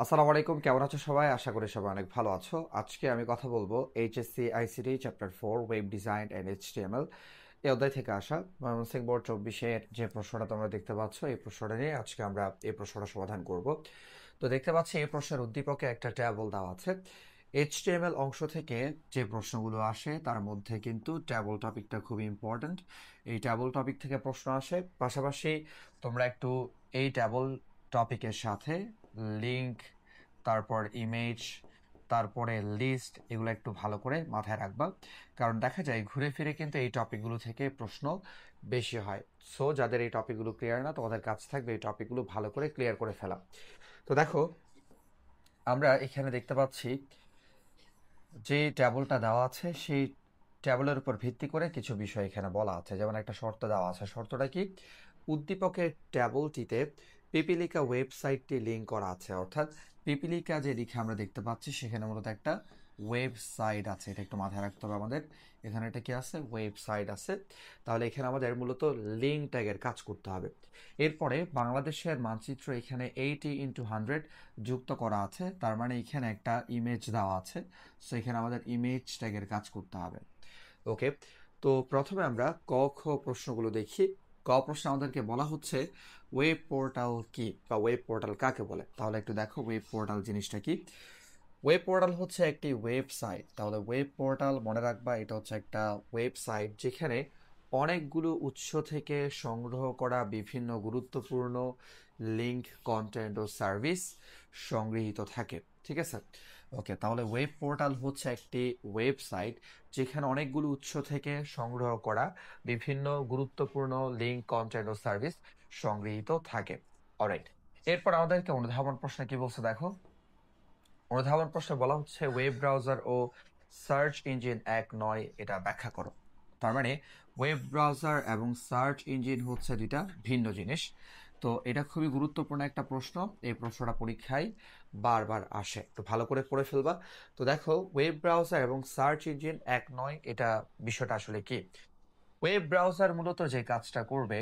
আসসালামু আলাইকুম, কেমন আছো সবাই? আশা করি সবাই অনেক ভালো আছো। আজকে আমি কথা বলবো HSC ICT chapter 4 web design and HTML এই অধ্যায় থেকে আসা ময়মনসিংহ বোর্ড 24-এর যে প্রশ্নটা তোমরা দেখতে পাচ্ছ, এই প্রশ্নটা নিয়ে আজকে আমরা এই প্রশ্নটা সমাধান করব। তো দেখতে পাচ্ছি এই প্রশ্নের উদ্দীপকে একটা ট্যাবল দেওয়া আছে। এইচটিএমএল অংশ থেকে যে প্রশ্নগুলো আসে তার মধ্যে কিন্তু ট্যাবল টপিকটা খুবই ইম্পর্ট্যান্ট। এই ট্যাবল টপিক থেকে প্রশ্ন আসে, পাশাপাশি তোমরা একটু এই ট্যাবল টপিকের সাথে লিঙ্ক, তারপর ইমেজ, তারপরে লিস্ট, এগুলো একটু ভালো করে মাথায় রাখবা। কারণ দেখা যায় ঘুরে ফিরে কিন্তু এই টপিকগুলো থেকে প্রশ্ন বেশি হয়। সো যাদের এই টপিকগুলো ক্লিয়ার না, তোমাদের কাজ থাকবে এই টপিকগুলো ভালো করে ক্লিয়ার করে ফেলা। তো দেখো, আমরা এখানে দেখতে পাচ্ছি যে ট্যাবলটা দেওয়া আছে, সেই ট্যাবলের উপর ভিত্তি করে কিছু বিষয় এখানে বলা আছে। যেমন একটা শর্ত দেওয়া আছে, শর্তটা কি? উদ্দীপকের ট্যাবলটিতে পিপিলিকা ওয়েবসাইটটি লিঙ্ক করা আছে। অর্থাৎ পিপিলিকা যে লিখে আমরা দেখতে পাচ্ছি সেখানে মূলত একটা ওয়েবসাইট আছে। এটা একটু মাথায় রাখতে হবে আমাদের। এখানে এটা কি আছে? ওয়েবসাইট আছে। তাহলে এখানে আমাদের মূলত লিঙ্ক ট্যাগের কাজ করতে হবে। এরপরে বাংলাদেশের মানচিত্র এখানে 80x100 যুক্ত করা আছে, তার মানে এখানে একটা ইমেজ দেওয়া আছে। সো এখানে আমাদের ইমেজ ট্যাগের কাজ করতে হবে। ওকে, তো প্রথমে আমরা ক খ প্রশ্নগুলো দেখি। ক প্রশ্ন আমাদেরকে বলা হচ্ছে ওয়েব পোর্টাল কি, বা ওয়েব পোর্টাল কাকে বলে। তাহলে একটু দেখো ওয়েব পোর্টাল জিনিসটা কি। ওয়েব পোর্টাল হচ্ছে একটি ওয়েবসাইট। তাহলে ওয়েব পোর্টাল মনে রাখবা, এটা হচ্ছে একটা ওয়েবসাইট যেখানে অনেকগুলো উৎস থেকে সংগ্রহ করা বিভিন্ন গুরুত্বপূর্ণ লিঙ্ক, কন্টেন্ট ও সার্ভিস সংগৃহীত থাকে। ঠিক আছে? ওকে, তাহলে ওয়েব পোর্টাল হচ্ছে একটি ওয়েবসাইট যেখানে অনেকগুলো উৎস থেকে সংগ্রহ করা বিভিন্ন গুরুত্বপূর্ণ লিঙ্ক, কন্টেন্ট ও সার্ভিস সংগৃহীত থাকে। অলরাইট, এরপর আমাদেরকে অনুধাবন প্রশ্নে কি বলছে দেখো। অনুধাবন প্রশ্নে বলা হচ্ছে ওয়েব ব্রাউজার ও সার্চ ইঞ্জিন এক নয়, এটা ব্যাখ্যা করো। তার মানে ওয়েব ব্রাউজার এবং সার্চ ইঞ্জিন হচ্ছে দুইটা ভিন্ন জিনিস। তো এটা খুবই গুরুত্বপূর্ণ একটা প্রশ্ন। এই প্রশ্নটা পরীক্ষায় বারবার আসে, তো ভালো করে পড়ে ফেলবা। তো দেখো, ওয়েব ব্রাউজার এবং সার্চ ইঞ্জিন এক নয়, এটা বিষয়টা আসলে কি? ওয়েব ব্রাউজার মূলত যে কাজটা করবে,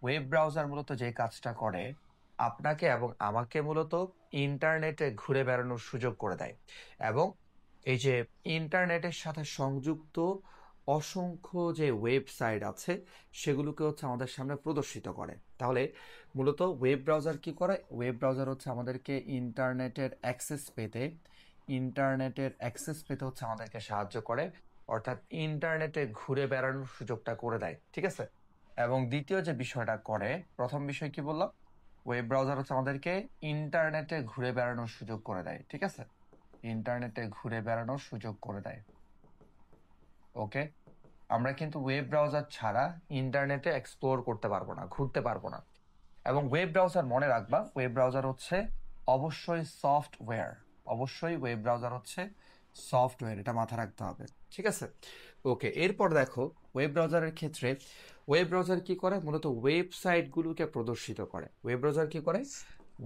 ওয়েব ব্রাউজার মূলত যে কাজটা করে, আপনাকে এবং আমাকে মূলত ইন্টারনেটে ঘুরে বেড়ানোর সুযোগ করে দেয়। এবং এই যে ইন্টারনেটের সাথে সংযুক্ত অসংখ্য যে ওয়েবসাইট আছে সেগুলোকে হচ্ছে আমাদের সামনে প্রদর্শিত করে। তাহলে মূলত ওয়েব ব্রাউজার কি করে? ওয়েব ব্রাউজার হচ্ছে আমাদেরকে ইন্টারনেটের অ্যাক্সেস পেতে হচ্ছে আমাদেরকে সাহায্য করে। অর্থাৎ ইন্টারনেটে ঘুরে বেড়ানোর সুযোগটা করে দেয়। ঠিক আছে? এবং দ্বিতীয় যে বিষয়টা করে, প্রথম বিষয় কি বললাম? ওয়েব ব্রাউজার হচ্ছে আমাদেরকে ইন্টারনেটে ঘুরে বেড়ানোর সুযোগ করে দেয়। ঠিক আছে? ইন্টারনেটে ঘুরে বেড়ানোর সুযোগ করে দেয়। ওকে, আমরা কিন্তু ওয়েব ব্রাউজার ছাড়া ইন্টারনেটে এক্সপ্লোর করতে পারবো না, ঘুরতে পারবো না। এবং ওয়েব ব্রাউজার মনে রাখবা, ওয়েব ব্রাউজার হচ্ছে অবশ্যই সফটওয়্যার। অবশ্যই ওয়েব ব্রাউজার হচ্ছে সফটওয়্যার, এটা মাথায় রাখতে হবে। ঠিক আছে? ওকে, এরপর দেখো, ওয়েব ব্রাউজারের ক্ষেত্রে ওয়েব ব্রাউজার কি করে? মূলত ওয়েবসাইটগুলোকে প্রদর্শিত করে। ওয়েব ব্রাউজার কি করে?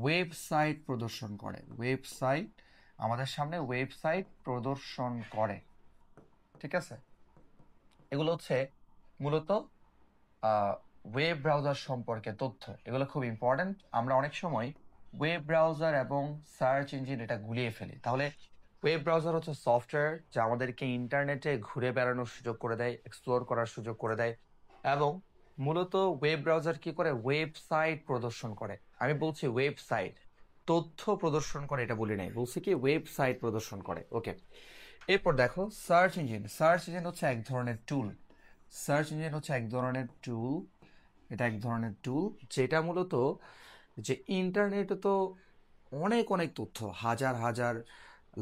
ওয়েবসাইট প্রদর্শন করে। ওয়েবসাইট, আমাদের সামনে ওয়েবসাইট প্রদর্শন করে। ঠিক আছে? এগুলো হচ্ছে মূলত ওয়েব ব্রাউজার সম্পর্কে তথ্য। এগুলো খুব ইম্পর্ট্যান্ট। আমরা অনেক সময় ওয়েব ব্রাউজার এবং সার্চ ইঞ্জিন এটা গুলিয়ে ফেলি। তাহলে ওয়েব ব্রাউজার হচ্ছে সফটওয়্যার যা আমাদেরকে ইন্টারনেটে ঘুরে বেড়ানোর সুযোগ করে দেয়, এক্সপ্লোর করার সুযোগ করে দেয়। এবং মূলত ওয়েব ব্রাউজার কি করে? ওয়েবসাইট প্রদর্শন করে। আমি বলছি ওয়েবসাইট, তথ্য প্রদর্শন করে এটা বলি নাই, বলছি কি ওয়েবসাইট প্রদর্শন করে। ওকে, এরপর দেখো সার্চ ইঞ্জিন। সার্চ ইঞ্জিন হচ্ছে এক ধরনের টুল। সার্চ ইঞ্জিন হচ্ছে এক ধরনের টুল, এটা এক ধরনের টুল যেটা মূলত, যে ইন্টারনেটে তো অনেক অনেক তথ্য, হাজার হাজার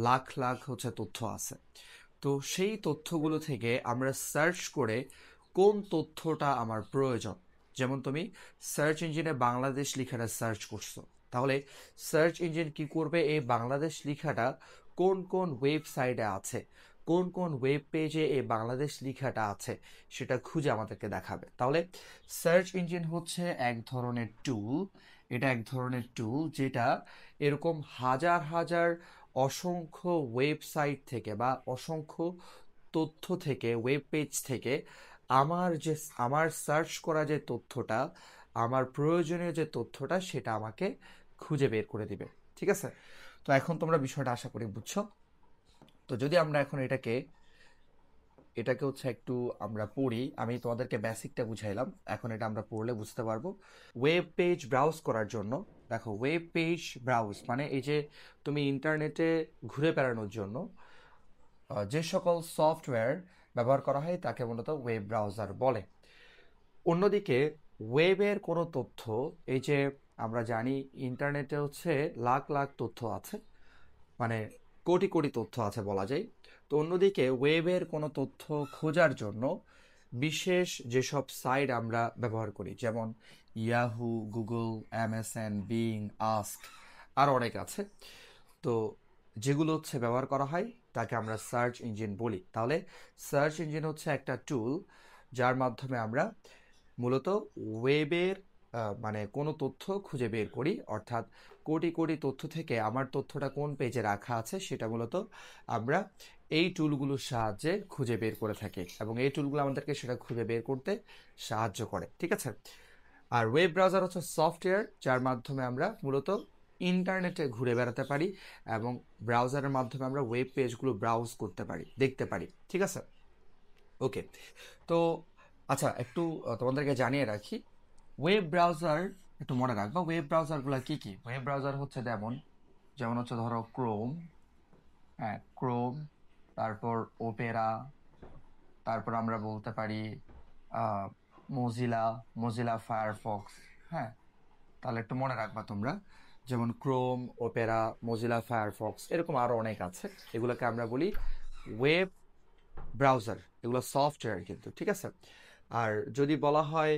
লাখ লাখ হচ্ছে তথ্য আছে। তো সেই তথ্যগুলো থেকে আমরা সার্চ করে কোন তথ্যটা আমার প্রয়োজন। যেমন তুমি সার্চ ইঞ্জিনে বাংলাদেশ লেখাটা সার্চ করছো, তাহলে সার্চ ইঞ্জিন কি করবে? এই বাংলাদেশ লেখাটা কোন কোন ওয়েবসাইটে আছে, কোন কোন ওয়েব পেজে এই বাংলাদেশ লেখাটা আছে, সেটা খুঁজে আমাদেরকে দেখাবে। তাহলে সার্চ ইঞ্জিন হচ্ছে এক ধরনের টুল। এটা এক ধরনের টুল যেটা এরকম হাজার হাজার অসংখ্য ওয়েবসাইট থেকে বা অসংখ্য তথ্য থেকে, ওয়েব পেজ থেকে আমার সার্চ করা যে তথ্যটা, আমার প্রয়োজনীয় যে তথ্যটা, সেটা আমাকে খুঁজে বের করে দিবে। ঠিক আছে? তো এখন তোমরা বিষয়টা আশা করি বুঝছো। তো যদি আমরা এখন এটাকে হচ্ছে একটু আমরা পড়ি, আমি তোমাদেরকে বেসিকটা বুঝাইলাম, এখন এটা আমরা পড়লে বুঝতে পারবো। ওয়েব পেজ ব্রাউজ করার জন্য, দেখো ওয়েব পেজ ব্রাউজ মানে এই যে তুমি ইন্টারনেটে ঘুরে বেড়ানোর জন্য যে সকল সফটওয়্যার ব্যবহার করা হয় তাকে মূলত ওয়েব ব্রাউজার বলে। অন্যদিকে ওয়েবের কোনো তথ্য, এই যে আমরা জানি ইন্টারনেটে হচ্ছে লাখ লাখ তথ্য আছে, মানে কোটি কোটি তথ্য আছে বলা যায়। তো অন্যদিকে ওয়েবের কোনো তথ্য খোঁজার জন্য বিশেষ যেসব সাইট আমরা ব্যবহার করি, যেমন Yahoo, Google, MSN, Bing, Ask, আর অনেক আছে। তো যেগুলো হচ্ছে ব্যবহার করা হয় তাকে আমরা সার্চ ইঞ্জিন বলি। তাহলে সার্চ ইঞ্জিন হচ্ছে একটা টুল যার মাধ্যমে আমরা মূলত ওয়েবের মানে কোনো তথ্য খুঁজে বের করি, অর্থাৎ কোটি কোটি তথ্য থেকে আমার তথ্যটা কোন পেজে রাখা আছে সেটা মূলত আমরা এই টুলগুলোর সাহায্যে খুঁজে বের করে থাকি, এবং এই টুলগুলো আমাদেরকে সেটা খুঁজে বের করতে সাহায্য করে। ঠিক আছে? আর ওয়েব ব্রাউজার হচ্ছে সফটওয়্যার যার মাধ্যমে আমরা মূলত ইন্টারনেটে ঘুরে বেড়াতে পারি এবং ব্রাউজারের মাধ্যমে আমরা ওয়েব পেজগুলো ব্রাউজ করতে পারি, দেখতে পারি। ঠিক আছে? ওকে। তো আচ্ছা, একটু তোমাদেরকে জানিয়ে রাখি, ওয়েব ব্রাউজার একটু মনে রাখবা, ওয়েব ব্রাউজারগুলো কি কি। ওয়েব ব্রাউজার হচ্ছে যেমন যেমন হচ্ছে ধরো ক্রোম, হ্যাঁ ক্রোম, তারপর ওপেরা, তারপর আমরা বলতে পারি মজিলা, মজিলা ফায়ারফক্স। হ্যাঁ, তাহলে একটু মনে রাখবা তোমরা, যেমন ক্রোম, ওপেরা, মজিলা ফায়ারফক্স, এরকম আরও অনেক আছে। এগুলোকে আমরা বলি ওয়েব ব্রাউজার, এগুলো সফটওয়্যার কিন্তু। ঠিক আছে? আর যদি বলা হয়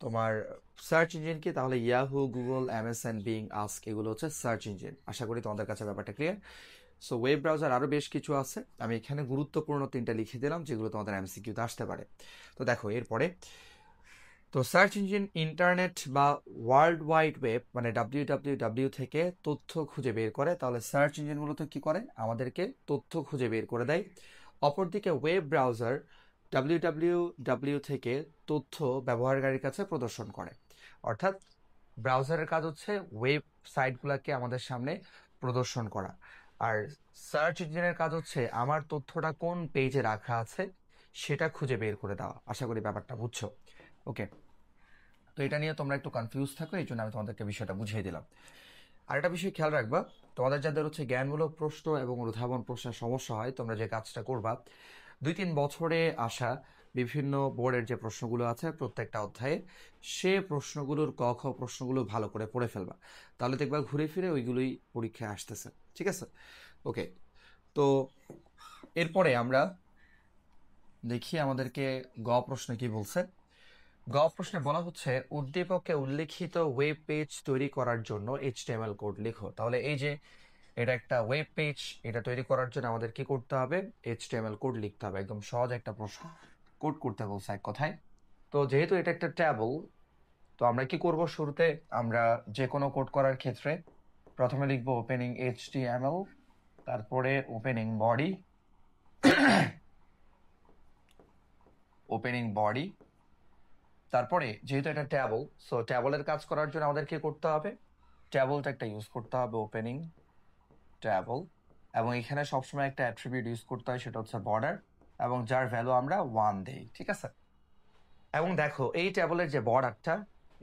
তোমার সার্চ ইঞ্জিন কি, তাহলে Yahoo, Google, MSN, Bing, ask এগুলো হচ্ছে সার্চ ইঞ্জিন। আশা করি তোমাদের কাছে ব্যাপারটা ক্লিয়ার। সো ওয়েব ব্রাউজার আরও বেশ কিছু আছে, আমি এখানে গুরুত্বপূর্ণ 3টা লিখে দিলাম যেগুলো তোমাদের এমসিকিউতে আসতে পারে। তো দেখো এরপরে, তো সার্চ ইঞ্জিন ইন্টারনেট বা ওয়ার্ল্ড ওয়াইড ওয়েব মানে ডাব্লিউ থেকে তথ্য খুঁজে বের করে। তাহলে সার্চ ইঞ্জিন মূলত কি করে, আমাদেরকে তথ্য খুঁজে বের করে দেয়। অপরদিকে ওয়েব ব্রাউজার ডাব্লিউ থেকে তথ্য ব্যবহারকারীর কাছে প্রদর্শন করে। অর্থাৎ ব্রাউজারের কাজ হচ্ছে ওয়েবসাইটগুলোকে আমাদের সামনে প্রদর্শন করা, আর সার্চ ইঞ্জিনের কাজ হচ্ছে আমার তথ্যটা কোন পেজে রাখা আছে সেটা খুঁজে বের করে দেওয়া। আশা করি ব্যাপারটা বুঝছো। ওকে। তো এটা নিয়ে তোমরা একটু কনফিউজ থাকো, এই জন্য আমি তোমাদেরকে বিষয়টা বুঝিয়ে দিলাম। আর একটা বিষয় খেয়াল রাখবা, তোমাদের যাদের হচ্ছে জ্ঞানমূলক প্রশ্ন এবং উদ্ভাবন প্রশ্নের সমস্যা হয়, তোমরা যে কাজটা করবা 2-3 বছরে আসা বিভিন্ন বোর্ডের যে প্রশ্নগুলো আছে প্রত্যেকটা অধ্যায়ে, সে প্রশ্নগুলোর ক খ প্রশ্নগুলো ভালো করে পড়ে ফেলবা, তাহলে দেখবা ঘুরে ফিরে ওইগুলোই পরীক্ষায় আসতেছে। ঠিক আছে? ওকে। তো এরপরে আমরা দেখি আমাদেরকে গ প্রশ্নে কি বলছে। গ প্রশ্নে বলা হচ্ছে উদ্দীপকে উল্লেখিত ওয়েব পেজ তৈরি করার জন্য এইচটিএমএল কোড লেখো। তাহলে এই যে এটা একটা ওয়েব পেজ, এটা তৈরি করার জন্য আমাদের কি করতে হবে, এইচটিএমএল কোড লিখতে হবে। একদম সহজ একটা প্রশ্ন, কোড করতে বলছে এক কথায়। তো যেহেতু এটা একটা ট্যাবল, তো আমরা কি করব, শুরুতে আমরা যে কোনো কোড করার ক্ষেত্রে প্রথমে লিখবো ওপেনিং এইচটিএমএল, তারপরে ওপেনিং বডি, ওপেনিং বডি, তারপরে যেহেতু এটা ট্যাবল, সো ট্যাবলের কাজ করার জন্য আমাদের কি করতে হবে, ট্যাবলটা একটা ইউজ করতে হবে, ওপেনিং ট্যাবল। এবং এখানে সবসময় একটা অ্যাট্রিবিউট ইউজ করতে হয়, সেটা হচ্ছে বর্ডার, এবং যার ভ্যালু আমরা 1 দেই। ঠিক আছে? এবং দেখো এই ট্যাবলের যে বর্ডারটা,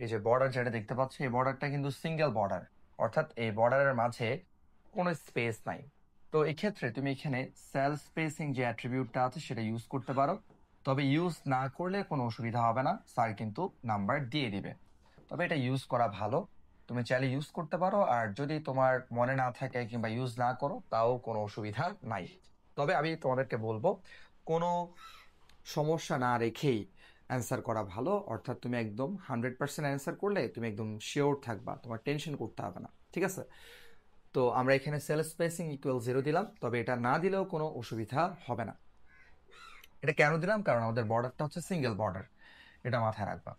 এই যে বর্ডার যেটা দেখতে পাচ্ছ, এই বর্ডারটা কিন্তু সিঙ্গেল বর্ডার, অর্থাৎ এই বর্ডারের মাঝে কোনো স্পেস নাই। তো এক্ষেত্রে তুমি এখানে সেল স্পেসিং যে অ্যাট্রিবিউটটা আছে সেটা ইউজ করতে পারো, তবে ইউজ না করলে কোনো অসুবিধা হবে না, স্যার কিন্তু নাম্বার দিয়ে দিবে। তবে এটা ইউজ করা ভালো, তুমি চাইলে ইউজ করতে পারো, আর যদি তোমার মনে না থাকে কিংবা ইউজ না করো তাও কোনো অসুবিধা নাই। তবে আমি তোমাদেরকে বলবো কোনো সমস্যা না রেখেই অ্যান্সার করা ভালো, অর্থাৎ তুমি একদম 100% অ্যান্সার করলে তুমি একদম শিওর থাকবা, তোমার টেনশন করতে হবে না। ঠিক আছে? তো আমরা এখানে সেল স্পেসিং ইকুয়াল 0 দিলাম, তবে এটা না দিলেও কোনো অসুবিধা হবে না। এটা কেন দিলাম, কারণ আমাদের বর্ডারটা হচ্ছে সিঙ্গেল বর্ডার, এটা মাথায় রাখবা।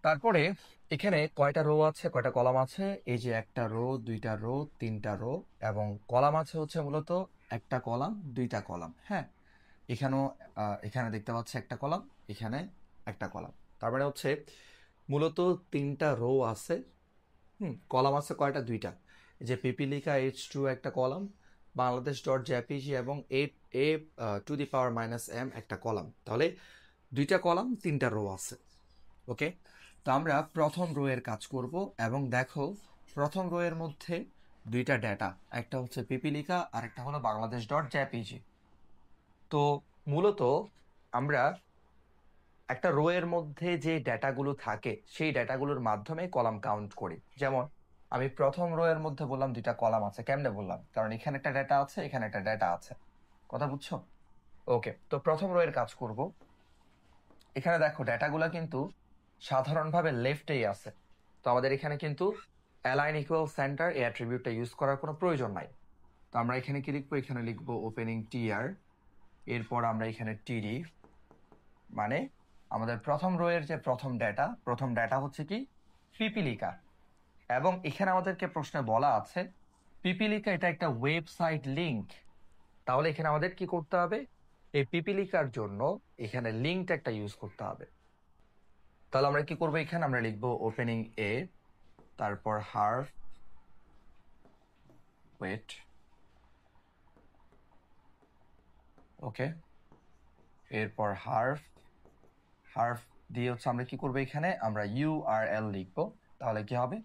তারপরে এখানে কয়টা রো আছে, কয়টা কলাম আছে, এই যে একটা রো, দুইটা রো, তিনটা রো, এবং কলাম আছে হচ্ছে মূলত একটা কলাম, দুইটা কলাম। হ্যাঁ, এখানেও এখানে দেখতে পাচ্ছি একটা কলাম, এখানে একটা কলাম, তার মানে হচ্ছে মূলত 3টা রো আছে। কলাম আছে কয়টা, 2টা। যে পিপিলিকা H2 একটা কলাম, বাংলাদেশ ডট জেপিজি এবং A to the power minus M একটা কলাম। তাহলে 2টা কলাম 3টা রো আছে। ওকে, তো আমরা প্রথম রো এর কাজ করব এবং দেখো প্রথম রো এর মধ্যে 2টা ডেটা, একটা হচ্ছে পিপিলিকা আর একটা হলো বাংলাদেশ ডট জেপিজি। তো মূলত আমরা একটা রো এর মধ্যে যে ডেটাগুলো থাকে সেই ডেটাগুলোর মাধ্যমে কলাম কাউন্ট করি। যেমন আমি প্রথম রো এর মধ্যে বললাম 2টা কলাম আছে, কেমনে বললাম? কারণ এখানে একটা ডেটা আছে, এখানে একটা ডেটা আছে। কথা বুঝছো? ওকে, তো প্রথম রো এর কাজ করব। এখানে দেখো ডেটাগুলো কিন্তু সাধারণভাবে লেফটেই আছে, তো আমাদের এখানে কিন্তু অ্যালাইন ইকুয়াল সেন্টার এই অ্যাট্রিবিউটটা ইউজ করার কোনো প্রয়োজন নাই। তো আমরা এখানে কি লিখবো? এখানে লিখবো ওপেনিং টিআর, এরপর আমরা এখানে টিডি, মানে আমাদের প্রথম রো এর যে প্রথম ডেটা হচ্ছে কি? পিপিলিকা। এবং এখানে আমাদেরকে প্রশ্নে বলা আছে পিপিলিকা এটা একটা ওয়েবসাইট লিংক। তাহলে এখানে আমাদের কি করতে হবে? এই পিপিলিকার জন্য এখানে লিঙ্কটা একটা ইউজ করতে হবে। তাহলে আমরা কি করবো? এখানে আমরা লিখবো ওপেনিং এ, তারপর হার্ফ ওয়েট, ওকে, এরপর হার্ফ হার্ফ দিয়ে হচ্ছে আমরা কি করবো? এখানে আমরা ইউআরএল লিখবো। তাহলে কি হবে?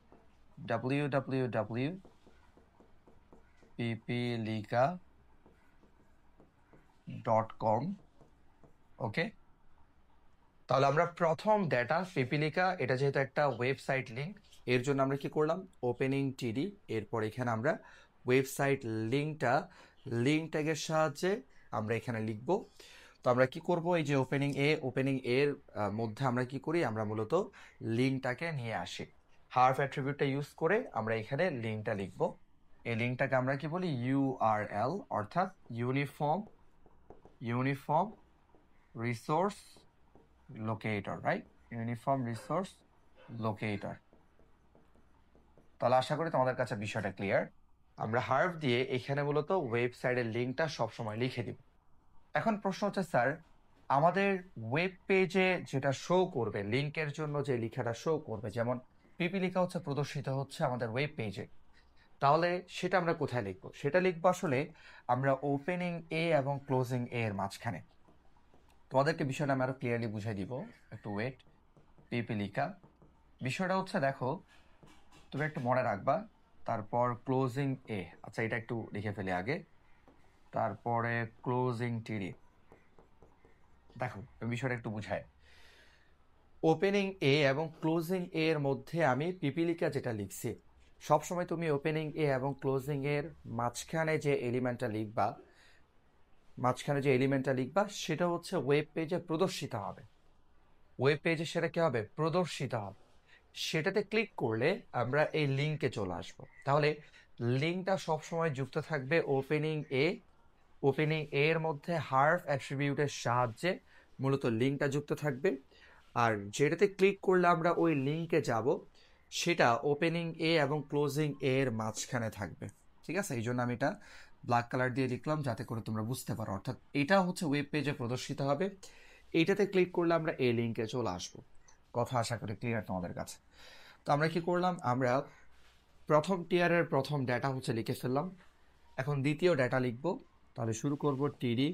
www.pipilika.com। ওকে, তাহলে আমরা প্রথম ডেটা পিপিলিকা, এটা যেহেতু একটা ওয়েবসাইট লিংক, এর জন্য আমরা কি করলাম? ওপেনিং টিডি, এরপর এখানে আমরা ওয়েবসাইট লিঙ্ক ট্যাগের সাহায্যে আমরা এখানে লিখব। তো আমরা কি করব? এই যে ওপেনিং এর মধ্যে আমরা কি করি? আমরা মূলত লিঙ্কটাকে নিয়ে আসি। হার্ফ অ্যাট্রিবিউটটা ইউজ করে আমরা এখানে লিঙ্কটা লিখব। এই লিঙ্কটাকে আমরা কি বলি? ইউআরএল, অর্থাৎ uniform resource locator, right? Uniform resource locator. তাহলে আশা করি তোমাদের কাছে বিষয়টা ক্লিয়ার। আমরা হার্ভ দিয়ে এখানে মূলত ওয়েবসাইটের লিঙ্কটা সবসময় লিখে দিব। এখন প্রশ্ন হচ্ছে, স্যার আমাদের ওয়েব পেজে যেটা শো করবে, লিঙ্কের জন্য যে লেখাটা শো করবে, যেমন পিপিলিকা হচ্ছে প্রদর্শিত হচ্ছে আমাদের ওয়েব পেজে, তাহলে সেটা আমরা কোথায় লিখবো? সেটা লিখবো আসলে আমরা ওপেনিং এ এবং ক্লোজিং এ এর মাঝখানে। তোমাদেরকে বিষয়টা আমি আরো ক্লিয়ারলি বুঝাই দিব, একটু ওয়েট। পিপিলিকা বিষয়টা হচ্ছে, দেখো তুমি একটু মনে রাখবা, তারপর ক্লোজিং এ, আচ্ছা এটা একটু লিখে ফেলে আগে, তারপরে ক্লোজিং টিডি। দেখো বিষয়টা একটু বুঝায়। ওপেনিং এ এবং ক্লোজিং এ এর মধ্যে আমি পিপিলিকা যেটা লিখছি, সবসময় তুমি ওপেনিং এ এবং ক্লোজিং এর মাঝখানে যে এলিমেন্টটা লিখবা সেটা হচ্ছে ওয়েব পেজে প্রদর্শিত হবে। ওয়েব পেজে সেটা কি হবে? প্রদর্শিত হবে। সেটাতে ক্লিক করলে আমরা এই লিঙ্কে চলে আসবো। তাহলে লিঙ্কটা সবসময় যুক্ত থাকবে ওপেনিং এ এর মধ্যে হার্ফ অ্যাট্রিবিউটের সাহায্যে মূলত লিঙ্কটা যুক্ত থাকবে। আর যেটাতে ক্লিক করলে আমরা ওই লিঙ্কে যাব, সেটা ওপেনিং এ এবং ক্লোজিং এ এর মাঝখানে থাকবে। ঠিক আছে, এই জন্য আমি এটা ব্ল্যাক কালার দিয়ে লিখলাম যাতে করে তোমরা বুঝতে পারো। অর্থাৎ এটা হচ্ছে ওয়েব পেজে প্রদর্শিত হবে, এইটাতে ক্লিক করলে আমরা এই লিঙ্কে চলে আসবো। কথা আশা করি ক্লিয়ার তোমাদের কাছে। তো আমরা কি করলাম? আমরা প্রথম টিয়ারের প্রথম ডেটা হচ্ছে লিখে ফেললাম। এখন দ্বিতীয় ডেটা লিখবো। তাহলে শুরু করব টিডি।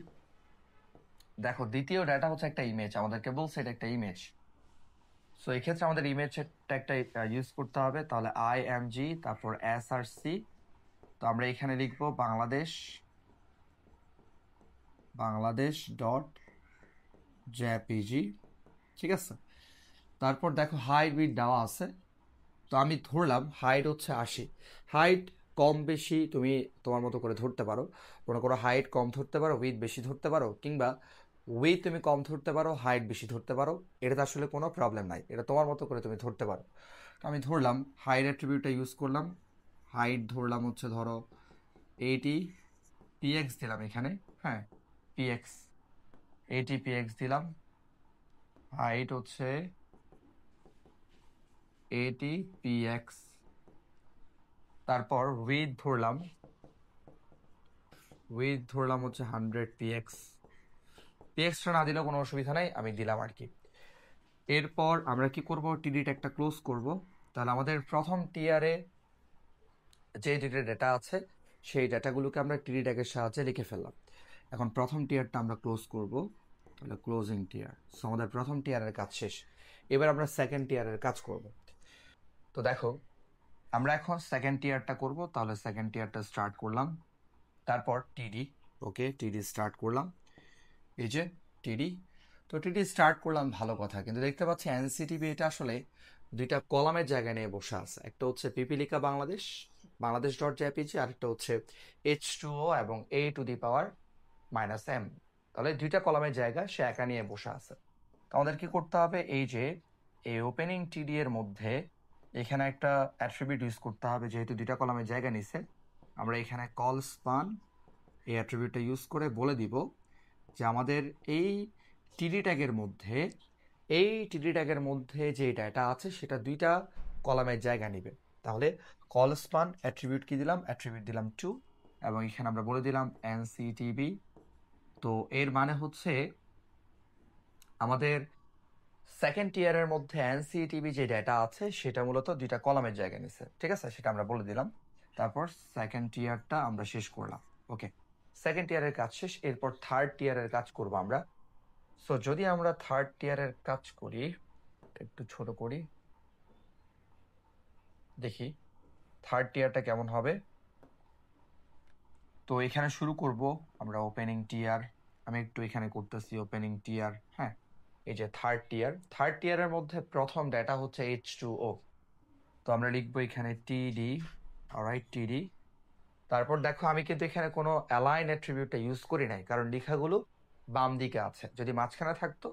দেখো দ্বিতীয় ডেটা হচ্ছে একটা ইমেজ, আমাদেরকে বলছে এটা একটা ইমেজ। সো এই ক্ষেত্রে আমাদের ইমেজ ট্যাগটা ইউজ করতে হবে। তাহলে IMG, তারপর SRC। তো আমরা এখানে লিখবো বাংলাদেশ ডট জেপিজি। ঠিক আছে, তারপর দেখো হাইট উইথ দেওয়া আছে। তো আমি ধরলাম হাইট হচ্ছে 80। হাইট কম বেশি তুমি তোমার মতো করে ধরতে পারো। মনে করো হাইট কম ধরতে পারো, উইথ বেশি ধরতে পারো, কিংবা উইথ তুমি কম ধরতে পারো, হাইট বেশি ধরতে পারো। এটাতে আসলে কোনো প্রবলেম নাই, এটা তোমার মতো করে তুমি ধরতে পারো। তো আমি ধরলাম হাইট অ্যাট্রিবিউটটা ইউজ করলাম। হাইট ধরলাম হচ্ছে ধরো 80 px দিলাম এখানে, হ্যাঁ px, 80 px দিলাম। হাইট হচ্ছে 80 px। তারপর উইথ ধরলাম হচ্ছে 100 px। pxটা না দিলেও কোনো অসুবিধা নাই, আমি দিলাম আর কি। এরপর আমরা কি করব? টিডি ট্যাগটা ক্লোজ করব। তাহলে আমাদের প্রথম টিয়ারে যে দুটো ডেটা আছে সেই ডেটাগুলোকে আমরা টিডি ট্যাগের সাহায্যে লিখে ফেললাম। এখন প্রথম টিয়ারটা আমরা ক্লোজ করব, তাহলে ক্লোজিং টিয়ার। সো আমাদের প্রথম টিয়ারের কাজ শেষ। এবার আমরা সেকেন্ড টিয়ারের কাজ করব। তো দেখো আমরা এখন সেকেন্ড টিয়ারটা করব, তাহলে সেকেন্ড টিয়ারটা স্টার্ট করলাম, তারপর টিডি। ওকে, টিডি স্টার্ট করলাম, এই যে টিডি। তো টিডি স্টার্ট করলাম, ভালো কথা, কিন্তু দেখতে পাচ্ছি এনসিটিভি এটা আসলে দুইটা কলামের জায়গায় নিয়ে বসে আছে। একটা হচ্ছে পিপিলিকা বাংলাদেশ, বাংলাদেশ ডট জেপিজি, আর একটা হচ্ছে H2O এবং A⁻M। তাহলে দুইটা কলামের জায়গা সে একা নিয়ে বসে আছে। আমাদের কি করতে হবে, এই যে এই ওপেনিং টিডি এর মধ্যে এখানে একটা অ্যাট্রিবিউট ইউজ করতে হবে, যেহেতু দুইটা কলামের জায়গা নিছে। আমরা এখানে কল স্পান এই অ্যাট্রিবিউটটা ইউজ করে বলে দিব যে আমাদের এই টিডি ট্যাগের মধ্যে যে ডাটা আছে সেটা দুইটা কলামের জায়গা নেবে। তাহলে কল স্পান অ্যাট্রিবিউট কি দিলাম, অ্যাট্রিবিউট দিলাম 2, এবং এখানে আমরা বলে দিলাম এনসিটিভি। তো এর মানে হচ্ছে আমাদের সেকেন্ড টিয়ারের মধ্যে এনসিটিভি যে ডাটা আছে সেটা মূলত দুইটা কলামের জায়গা নিছে, ঠিক আছে, সেটা আমরা বলে দিলাম। তারপর সেকেন্ড টিয়ারটা আমরা শেষ করলাম। ওকে, সেকেন্ড টিয়ারের কাজ শেষ। এরপর থার্ড টিয়ারের কাজ করব আমরা। সো যদি আমরা থার্ড টিয়ারের কাজ করি, একটু ছোট করি, দেখি থার্ড টিয়ারটা কেমন হবে। তো এখানে শুরু করব আমরা ওপেনিং টিয়ার। আমি একটু এখানে করতেছি ওপেনিং টিয়ার। হ্যাঁ, এই যে থার্ড টিয়ারের মধ্যে প্রথম ডেটা হচ্ছে H2O। তো আমরা লিখবো এখানে টিডি, অলরাইট, টিডি। তারপর দেখো আমি কিন্তু এখানে কোনো অ্যালাইন অ্যাট্রিবিউটটা ইউজ করি নাই, কারণ লেখাগুলো বাম দিকে আছে। যদি মাঝখানে থাকতো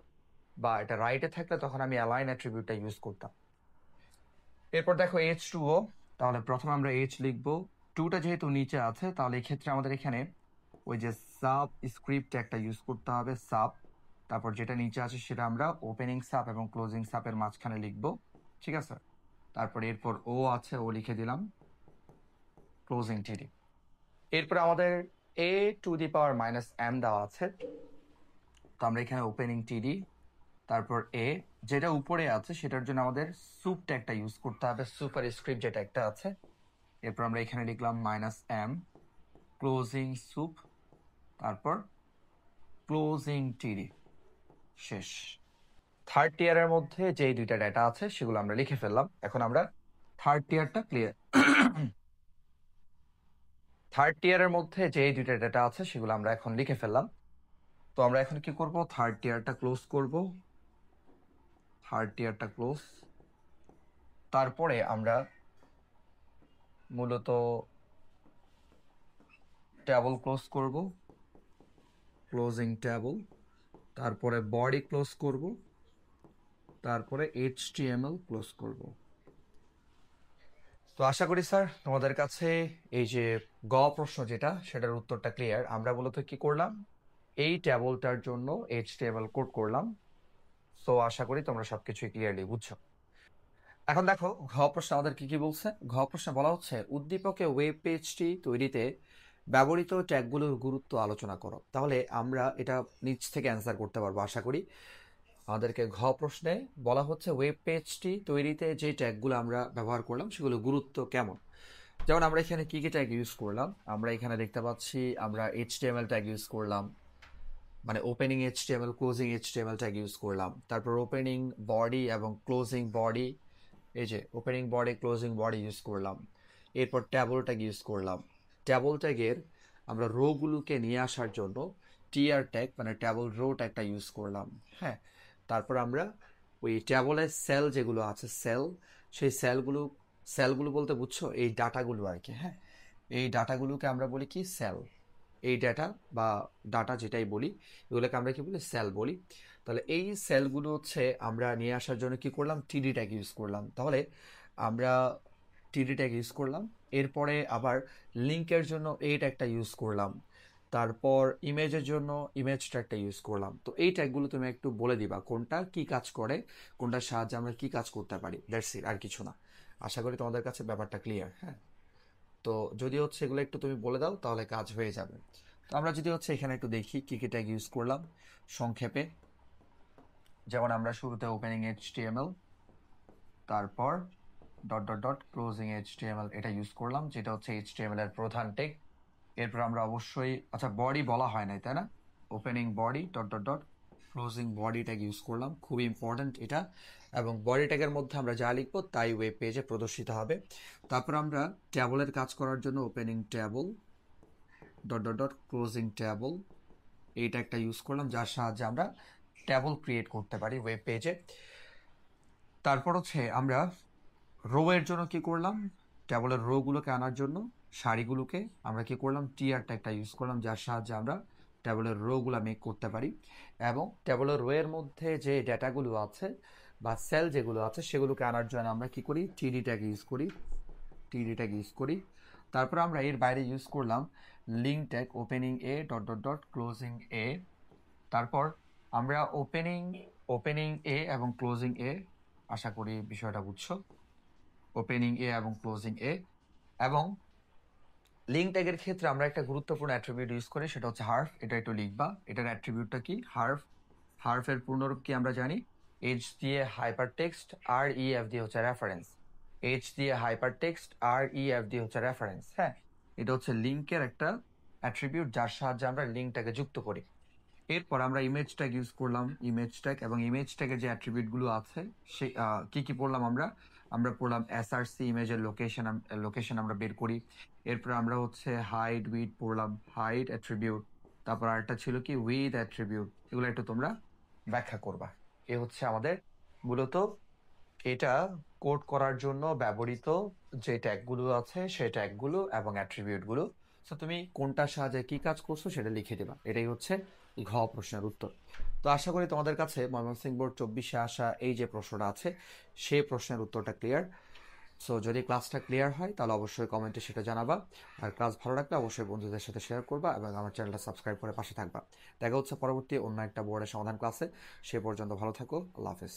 বা এটা রাইটে থাকলে তখন আমি অ্যালাইন অ্যাট্রিবিউটটা ইউজ করতাম। এরপর দেখো H2O, তাহলে প্রথমে আমরা H লিখবো। 2টা যেহেতু নিচে আছে তাহলে এই ক্ষেত্রে আমাদের এখানে ওই যে সাব স্ক্রিপ্ট একটা ইউজ করতে হবে, সাব। তারপর যেটা নিচে আছে সেটা আমরা ওপেনিং সাব এবং ক্লোজিং সাবের মাঝখানে লিখবো, ঠিক আছে। তারপর এরপর ও আছে, ও লিখে দিলাম, ক্লোজিং টিডি। এরপর আমাদের A⁻M দেওয়া আছে। তো আমরা এখানে ওপেনিং টিডি, তারপর এ, যেটা উপরে আছে সেটার জন্য আমাদের সুপটা একটা ইউজ করতে হবে, সুপার স্ক্রিপ্ট যেটা একটা আছে। এরপর আমরা এখানে লিখলাম -M, ক্লোজিং সুপ, তারপর ক্লোজিং টিডি, শেষ। থার্ড টিয়ারের মধ্যে যেই দুইটা ডেটা আছে সেগুলো আমরা লিখে ফেললাম। এখন আমরা থার্ড টিয়ারটা ক্লিয়ার। থার্ড টিয়ারের মধ্যে যেই দুইটা ডেটা আছে সেগুলো আমরা এখন লিখে ফেললাম। তো আমরা এখন কি করব, থার্ড টিয়ারটা ক্লোজ করব, থার্ড টিয়ারটা ক্লোজ। তারপরে আমরা মূলত ট্যাবল ক্লোজ করব, ক্লোজিং ট্যাবল। তারপরে বডি ক্লোজ করব, তারপরে HTML ক্লোজ করব। তো আশা করি স্যার তোমাদের কাছে এই যে গ প্রশ্ন যেটা সেটার উত্তরটা ক্লিয়ার। আমরা মূলত কি করলাম, এই ট্যাবলটার জন্য HTML কোড করলাম। সো আশা করি তোমরা সবকিছুই ক্লিয়ারলি বুঝছো। এখন দেখো ঘ প্রশ্ন আমাদের কি কি বলছে। ঘ প্রশ্নে বলা হচ্ছে উদ্দীপকে ওয়েব পেজটি তৈরিতে ব্যবহৃত ট্যাগগুলোর গুরুত্ব আলোচনা করো। তাহলে আমরা এটা নিচ থেকে অ্যান্সার করতে পারবো আশা করি। আমাদেরকে ঘ প্রশ্নে বলা হচ্ছে ওয়েব পেজটি তৈরিতে যে ট্যাগগুলো আমরা ব্যবহার করলাম সেগুলো গুরুত্ব কেমন। যেমন আমরা এখানে কি কি ট্যাগ ইউজ করলাম, আমরা এখানে দেখতে পাচ্ছি আমরা HTML ট্যাগ ইউজ করলাম, মানে opening HTML, closing HTML tag use করলাম। তারপর ওপেনিং বডি এবং ক্লোজিং বডি, এই যে opening body closing body use করলাম। এরপর ট্যাবল ট্যাগ ইউজ করলাম। ট্যাবল ট্যাগের আমরা রোগুলোকে নিয়ে আসার জন্য টিআর ট্যাগ মানে ট্যাবল রো ট্যাগটা ইউজ করলাম। হ্যাঁ, তারপর আমরা ওই ট্যাবলের সেল যেগুলো আছে, সেই সেলগুলো বলতে বুঝছো এই ডাটাগুলো আর কি। হ্যাঁ, এই ডাটাগুলোকে আমরা বলি কি, সেল। এই ডাটা বা ডাটা যেটাই বলি এগুলোকে আমরা কি বলি, সেল বলি। তাহলে এই সেলগুলো হচ্ছে আমরা নিয়ে আসার জন্য কি করলাম, টিডি ট্যাগ ইউজ করলাম। তাহলে আমরা টিডি ট্যাগ ইউজ করলাম। এরপরে আবার লিঙ্কের জন্য এই ট্যাগটা ইউজ করলাম। তারপর ইমেজের জন্য ইমেজ ট্যাগটা ইউজ করলাম। তো এই ট্যাগগুলো তুমি একটু বলে দিবা কোনটা কি কাজ করে, কোনটার সাহায্যে আমরা কি কাজ করতে পারি। দ্যাটস ইট, আর কিছু না। আশা করি তোমাদের কাছে ব্যাপারটা ক্লিয়ার। হ্যাঁ, তো যদি হচ্ছে এগুলো একটু তুমি বলে দাও তাহলে কাজ হয়ে যাবে। তো আমরা যদি হচ্ছে এখানে একটু দেখি কি কি ট্যাগ ইউজ করলাম সংক্ষেপে। যেমন আমরা শুরুতে ওপেনিং HTML, তারপর dot dot dot closing HTML এটা ইউজ করলাম, যেটা হচ্ছে এইচটিএমএল এর প্রধান টেগ। এরপর আমরা অবশ্যই আচ্ছা বডি বলা হয় নাই তাই না, opening body dot dot dot closing body tag use করলাম, খুবই ইম্পর্ট্যান্ট এটা। এবং বডি ট্যাগের মধ্যে আমরা যা লিখবো তাই ওয়েব পেজে প্রদর্শিত হবে। তারপর আমরা ট্যাবলের কাজ করার জন্য opening table dot dot dot closing table এইটা একটা ইউজ করলাম, যার সাহায্যে আমরা ট্যাবল ক্রিয়েট করতে পারি ওয়েব পেজে। তারপর হচ্ছে আমরা রো এর জন্য কি করলাম, ট্যাবলের রো গুলোকে আনার জন্য সারিগুলোকে আমরা কি করলাম, টিআর ট্যাগটা ইউজ করলাম, যার সাহায্যে আমরা ট্যাবলের রো গুলা মেক করতে পারি। এবং ট্যাবলের রো এর মধ্যে যে ডেটাগুলো আছে বা সেল যেগুলো আছে সেগুলোকে আনার জন্য আমরা কি করি, টিডি ট্যাগ ইউজ করি, টিডি ট্যাগ ইউজ করি। তারপর আমরা এর বাইরে ইউজ করলাম link tag opening A dot dot dot closing A. তারপর আমরা ওপেনিং এ এবং ক্লোজিং এ, আশা করি বিষয়টা বুঝছো, ওপেনিং এ এবং ক্লোজিং এ। এবং লিঙ্ক ট্যাগের ক্ষেত্রে আমরা একটা গুরুত্বপূর্ণ অ্যাট্রিবিউট ইউজ করি, সেটা হচ্ছে হার্ফ। এটা একটু লিখবা, এটার অ্যাট্রিবিউটটা কি, হার্ফ। হার্ফের পূর্ণরূপ কি আমরা জানি, এইচ দিয়ে হাইপার টেক্সট, আর ই এফ দিয়ে হচ্ছে রেফারেন্স। এইচ দিয়ে হাইপার টেক্সট, আর ই এফ দিয়ে হচ্ছে রেফারেন্স। হ্যাঁ, এটা হচ্ছে লিঙ্কের একটা অ্যাট্রিবিউট, যার সাহায্যে আমরা লিঙ্কটাকে যুক্ত করি। এরপর আমরা ইমেজ ট্যাগ ইউজ করলাম, ইমেজ ট্যাগ। এবং ইমেজ ট্যাগের যে অ্যাট্রিবিউটগুলো আছে সে কি কি পড়লাম আমরা, আমরা পড়লাম এসআরসি ইমেজের লোকেশন আমরা বের করি। এরপর আমরা হচ্ছে হাইড উইথ পড়লাম, হাইড অ্যাট্রিবিউট। তারপর আরেকটা ছিল কি উইথ অ্যাট্রিবিউট, এগুলো একটু তোমরা ব্যাখ্যা করবা। এ হচ্ছে আমাদের মূলত এটা কোড করার জন্য ব্যবহৃত যে ট্যাগগুলো আছে সেই ট্যাগগুলো এবং অ্যাট্রিবিউটগুলো। সো তুমি কোনটার সাহায্যে কি কাজ করছো সেটা লিখে দেবা, এটাই হচ্ছে ঘ প্রশ্নের উত্তর। তো আশা করি তোমাদের কাছে ময়মনসিংহ বোর্ড 24-এ আসা এই যে প্রশ্নটা আছে সেই প্রশ্নের উত্তরটা ক্লিয়ার। সো যদি ক্লাসটা ক্লিয়ার হয় তাহলে অবশ্যই কমেন্টে সেটা জানাবা। আর ক্লাস ভালো লাগলে অবশ্যই বন্ধুদের সাথে শেয়ার করবা এবং আমার চ্যানেলটা সাবস্ক্রাইব করে পাশে থাকবা। দেখা হচ্ছে পরবর্তী অন্য একটা বোর্ডের সমাধান ক্লাসে। সে পর্যন্ত ভালো থাকো, আল্লাহ হাফেজ।